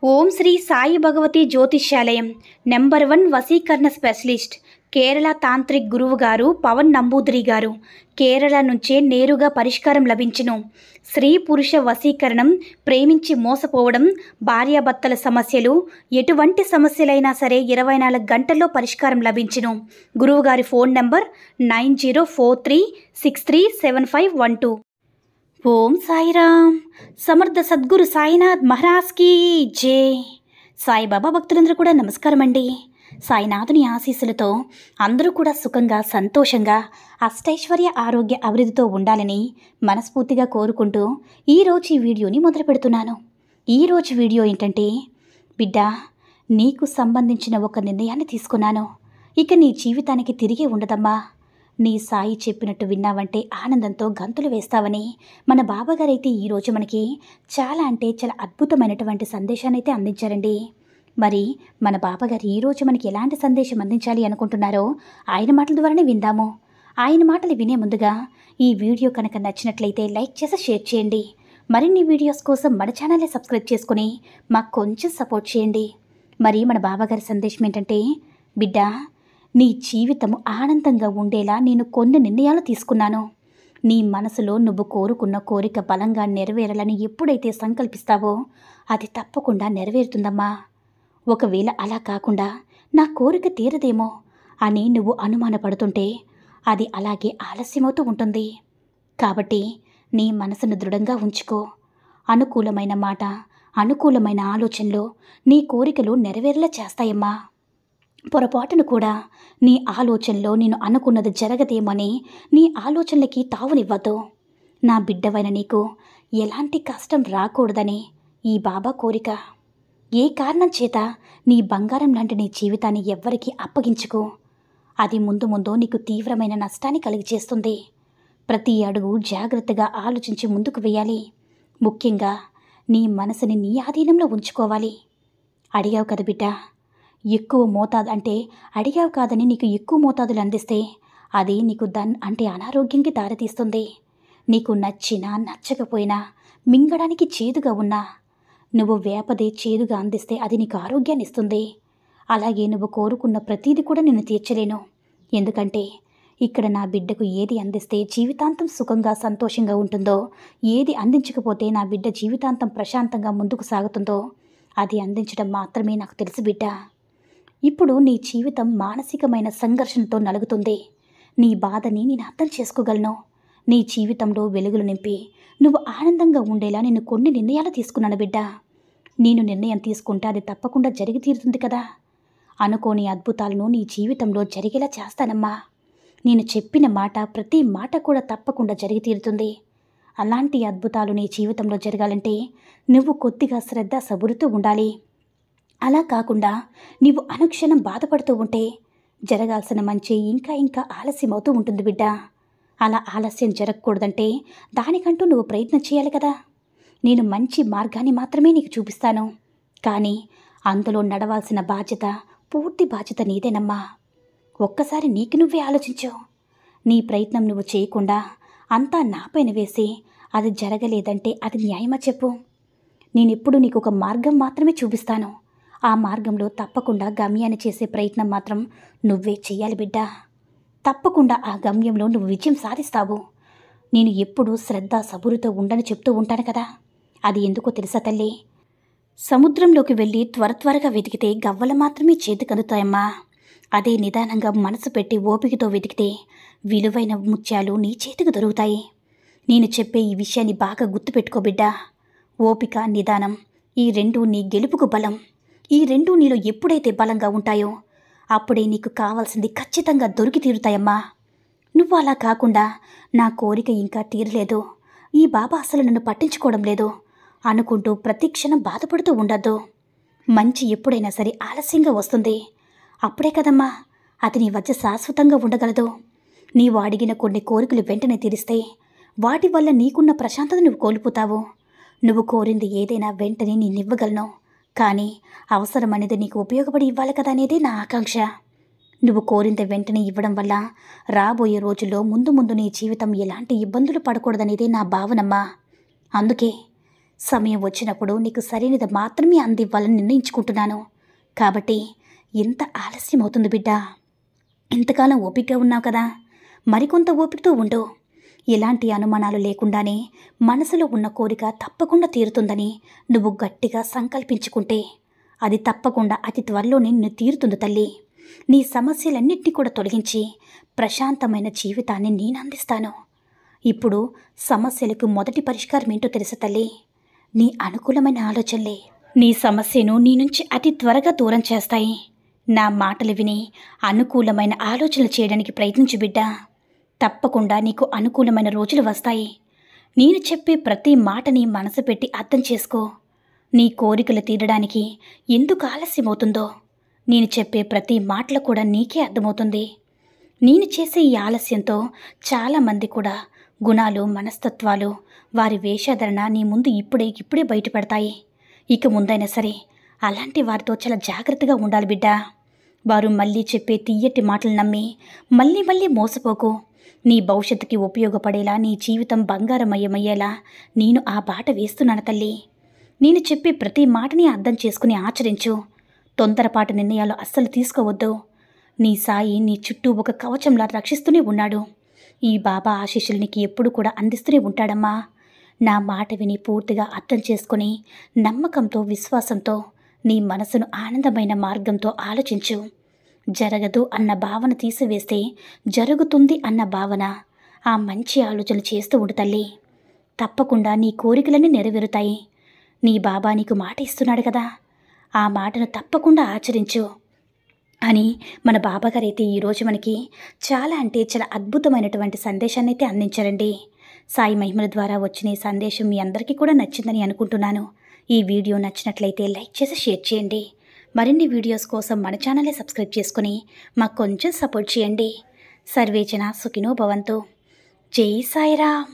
ఓం శ్రీ సాయి భగవతి జ్యోతిష్యాలయం నెంబర్ 1 వశీకరణ specialist Kerala tantric గురువు గారు పవన్ నంబూదిరి గారు కేరళ నుంచే నేరుగా పరిష్కారం లభించును. స్త్రీ పురుష వశీకరణం, ప్రేమించి మోసపోవడం, భార్యాభర్తల సమస్యలు, ఎటువంటి సమస్యలైనా సరే 24 గంటల్లో పరిష్కారం లభించును. గురువుగారి ఫోన్ నంబర్ 9043637512. ఓం సాయిరామ్. సమర్థ సద్గురు సాయినాథ్ మహారాజ్కి జై. సాయిబాబా భక్తులందరూ కూడా నమస్కారం అండి. సాయినాథుని ఆశీస్సులతో అందరూ కూడా సుఖంగా, సంతోషంగా, అష్టైశ్వర్య, ఆరోగ్య అభివృద్ధితో ఉండాలని మనస్ఫూర్తిగా కోరుకుంటూ ఈరోజు ఈ వీడియోని మొదలు పెడుతున్నాను. ఈరోజు వీడియో ఏంటంటే, బిడ్డ, నీకు సంబంధించిన ఒక నిర్ణయాన్ని తీసుకున్నాను. ఇక నీ జీవితానికి తిరిగే ఉండదమ్మా. నీ సాయి చెప్పినట్టు విన్నావంటే ఆనందంతో గంతులు వేస్తావని మన బాబాగారైతే ఈరోజు మనకి చాలా అద్భుతమైనటువంటి సందేశాన్ని అయితే అందించారండి. మరి మన బాబాగారు ఈరోజు మనకి ఎలాంటి సందేశం అందించాలి అనుకుంటున్నారో ఆయన మాటల ద్వారానే విందాము. ఆయన మాటలు వినే ముందుగా ఈ వీడియో కనుక నచ్చినట్లయితే లైక్ చేసి షేర్ చేయండి. మరిన్ని వీడియోస్ కోసం మన ఛానల్ని సబ్స్క్రైబ్ చేసుకుని మాకు కొంచెం సపోర్ట్ చేయండి. మరి మన బాబాగారి సందేశం ఏంటంటే, బిడ్డ, నీ జీవితము ఆనందంగా ఉండేలా నేను కొన్ని నిర్ణయాలు తీసుకున్నాను. నీ మనసులో నువ్వు కోరుకున్న కోరిక బలంగా నెరవేరాలని ఎప్పుడైతే సంకల్పిస్తావో అది తప్పకుండా నెరవేరుతుందమ్మా. ఒకవేళ అలా కాకుండా నా కోరిక తీరదేమో అని నువ్వు అనుమానపడుతుంటే అది అలాగే ఆలస్యమవుతూ ఉంటుంది. కాబట్టి నీ మనసును దృఢంగా ఉంచుకో. అనుకూలమైన మాట, అనుకూలమైన ఆలోచనలు నీ కోరికలు నెరవేరేలా చేస్తాయమ్మా. పొరపాటును కూడా నీ ఆలోచనలో నేను అనుకున్నది జరగదేమని నీ ఆలోచనలకి తావునివ్వద్దు. నా బిడ్డవైన నీకు ఎలాంటి కష్టం రాకూడదని ఈ బాబా కోరిక. ఏ కారణం చేత నీ బంగారం లాంటి నీ జీవితాన్ని ఎవ్వరికీ అప్పగించుకో. అది ముందు ముందు నీకు తీవ్రమైన నష్టాన్ని కలిగజేస్తుంది. ప్రతి అడుగు జాగ్రత్తగా ఆలోచించి ముందుకు వేయాలి. ముఖ్యంగా నీ మనసుని నీ ఆధీనంలో ఉంచుకోవాలి. అడిగావు కదా బిడ్డ, ఎక్కువ మోతాదు అంటే అడిగావు కాదని నీకు ఎక్కువ మోతాదులు అందిస్తే అది నీకు అంటే అనారోగ్యంకి దారితీస్తుంది. నీకు నచ్చినా నచ్చకపోయినా, మింగడానికి చేదుగా ఉన్నా, నువ్వు వేపదే చేదుగా అందిస్తే అది నీకు ఆరోగ్యాన్ని ఇస్తుంది. అలాగే నువ్వు కోరుకున్న ప్రతీది కూడా నేను తీర్చలేను. ఎందుకంటే ఇక్కడ నా బిడ్డకు ఏది అందిస్తే జీవితాంతం సుఖంగా, సంతోషంగా ఉంటుందో, ఏది అందించకపోతే నా బిడ్డ జీవితాంతం ప్రశాంతంగా ముందుకు సాగుతుందో అది అందించడం మాత్రమే నాకు తెలుసు బిడ్డ. ఇప్పుడు నీ జీవితం మానసికమైన సంఘర్షణతో నలుగుతుంది. నీ బాధని నేను అర్థం చేసుకోగలను. నీ జీవితంలో వెలుగులు నింపి నువ్వు ఆనందంగా ఉండేలా నేను కొన్ని నిర్ణయాలు తీసుకున్నాను బిడ్డ. నేను నిర్ణయం తీసుకుంటే అది తప్పకుండా జరిగి తీరుతుంది కదా. అనుకోని అద్భుతాలను నీ జీవితంలో జరిగేలా చేస్తానమ్మా. నేను చెప్పిన మాట, ప్రతి మాట కూడా తప్పకుండా జరిగి తీరుతుంది. అలాంటి అద్భుతాలు నీ జీవితంలో జరగాలంటే నువ్వు కొద్దిగా శ్రద్ధ, సబురుతూ ఉండాలి. అలా కాకుండా నీవు అనుక్షణం బాధపడుతూ ఉంటే జరగాల్సిన మంచి ఇంకా ఇంకా ఆలస్యమవుతూ ఉంటుంది బిడ్డ. అలా ఆలస్యం జరగకూడదంటే దానికంటూ నువ్వు ప్రయత్నం చేయాలి కదా. నేను మంచి మార్గాన్ని మాత్రమే నీకు చూపిస్తాను. కానీ అందులో నడవాల్సిన బాధ్యత, పూర్తి బాధ్యత నీదేనమ్మా. ఒక్కసారి నీకు నువ్వే ఆలోచించు. నీ ప్రయత్నం నువ్వు చేయకుండా అంతా నాపైన వేసి అది జరగలేదంటే అది న్యాయమా చెప్పు. నేనెప్పుడు నీకు ఒక మార్గం మాత్రమే చూపిస్తాను. ఆ మార్గంలో తప్పకుండా గమ్యాన్ని చేసే ప్రయత్నం మాత్రం నువ్వే చెయ్యాలి బిడ్డ. తప్పకుండా ఆ గమ్యంలో నువ్వు విజయం సాధిస్తావు. నేను ఎప్పుడూ శ్రద్ధ, సబురుతో ఉండని చెప్తూ ఉంటాను కదా. అది ఎందుకో తెలుసా తల్లి? సముద్రంలోకి వెళ్ళి త్వరగా వెతికితే గవ్వలు మాత్రమే చేతికందుతాయమ్మా. అదే నిదానంగా మనసు పెట్టి ఓపికతో వెతికితే విలువైన ముత్యాలు నీ చేతికి దొరుకుతాయి. నేను చెప్పే ఈ విషయాన్ని బాగా గుర్తుపెట్టుకో బిడ్డ. ఓపిక, నిదానం, ఈ రెండు నీ గెలుపుకు బలం. ఈ రెండు నీలో ఎప్పుడైతే బలంగా ఉంటాయో అప్పుడే నీకు కావాల్సింది ఖచ్చితంగా దొరికి తీరుతాయమ్మా. నువ్వు అలా కాకుండా నా కోరిక ఇంకా తీరలేదు, ఈ బాబా అసలు నన్ను పట్టించుకోవడం లేదు అనుకుంటూ ప్రతి క్షణం బాధపడుతూ ఉండద్దు. మంచి ఎప్పుడైనా సరే ఆలస్యంగా వస్తుంది. అప్పుడే కదమ్మా అది నీ వద్ద శాశ్వతంగా ఉండగలదు. నీవు అడిగిన కొన్ని కోరికలు వెంటనే తీరిస్తే వాటి వల్ల నీకున్న ప్రశాంతత నువ్వు కోల్పోతావు. నువ్వు కోరింది ఏదైనా వెంటనే నేనివ్వగలను. కానీ అవసరమనేది నీకు ఉపయోగపడి ఇవ్వాలి కదా అనేదే నా ఆకాంక్ష. నువ్వు కోరింది వెంటనే ఇవ్వడం వల్ల రాబోయే రోజుల్లో ముందు నీ జీవితం ఎలాంటి ఇబ్బందులు పడకూడదనేదే నా భావనమ్మా. అందుకే సమయం వచ్చినప్పుడు నీకు సరైనది మాత్రమే అందివ్వాలని నిర్ణయించుకుంటున్నాను. కాబట్టి ఎంత ఆలస్యం అవుతుంది బిడ్డా? ఇంతకాలం ఓపికగా ఉన్నావు కదా, మరికొంత ఓపికతో ఉండు. ఎలాంటి అనుమానాలు లేకుండానే మనసులో ఉన్న కోరిక తప్పకుండా తీరుతుందని నువ్వు గట్టిగా సంకల్పించుకుంటే అది తప్పకుండా అతి త్వరలోనే నిన్ను తీరుతుంది తల్లి. నీ సమస్యలన్నింటినీ కూడా తొలగించి ప్రశాంతమైన జీవితాన్ని నేను అందిస్తాను. ఇప్పుడు సమస్యలకు మొదటి పరిష్కారం ఏంటో తెలుసు తల్లి, నీ అనుకూలమైన ఆలోచనలే నీ సమస్యను నీ నుంచి అతి త్వరగా దూరం చేస్తాయి. నా మాటలు విని అనుకూలమైన ఆలోచనలు చేయడానికి ప్రయత్నించు బిడ్డా. తప్పకుండా నీకు అనుకూలమైన రోజులు వస్తాయి. నేను చెప్పే ప్రతి మాటని మనసు పెట్టి అర్థం చేసుకో. నీ కోరికలు తీరడానికి ఎందుకు ఆలస్యమవుతుందో నేను చెప్పే ప్రతి మాటలు కూడా నీకే అర్థమవుతుంది. నేను చేసే ఈ ఆలస్యంతో చాలామంది కూడా గుణాలు, మనస్తత్వాలు, వారి వేషధరణ నీ ముందు ఇప్పుడే బయటపడతాయి. ఇక ముందైనా సరే అలాంటి వారితో చాలా జాగ్రత్తగా ఉండాలి బిడ్డా. వారు మళ్ళీ చెప్పే తీయటి మాటలు నమ్మి మళ్ళీ మోసపోకు. నీ భవిష్యత్తుకి ఉపయోగపడేలా, నీ జీవితం బంగారమయమయ్యేలా నేను ఆ బాట వేస్తున్నాను తల్లి. నేను చెప్పే ప్రతి మాటని అర్థం చేసుకుని ఆచరించు. తొందరపాటు నిర్ణయాలు అస్సలు తీసుకోవద్దు. నీ సాయి నీ చుట్టూ ఒక కవచంలా రక్షిస్తూనే ఉన్నాడు. ఈ బాబా ఆశీస్సులు నీకు ఎప్పుడు కూడా అందిస్తూనే ఉంటాడమ్మా. నా మాట విని పూర్తిగా అర్థం చేసుకుని నమ్మకంతో, విశ్వాసంతో నీ మనసును ఆనందమైన మార్గంతో ఆలోచించు. జరగదు అన్న భావన తీసివేస్తే జరుగుతుంది అన్న భావన, ఆ మంచి ఆలోచనలు చేస్తూ ఉండు తల్లి. తప్పకుండా నీ కోరికలన్నీ నెరవేరుతాయి. నీ బాబా నీకు మాట ఇస్తున్నాడు కదా, ఆ మాటను తప్పకుండా ఆచరించు అని మన బాబాగారైతే ఈరోజు మనకి చాలా అద్భుతమైనటువంటి సందేశాన్ని అయితే అందించారండి. సాయి మహిమల ద్వారా వచ్చిన ఈ సందేశం మీ అందరికీ కూడా నచ్చిందని అనుకుంటున్నాను. ఈ వీడియో నచ్చినట్లయితే లైక్ చేసి షేర్ చేయండి. మరిన్ని వీడియోస్ కోసం మన ఛానల్ని సబ్స్క్రైబ్ చేసుకుని మాకు కొంచెం సపోర్ట్ చేయండి. సర్వేజన సుఖినో భవంతు. జై సాయిరామ్.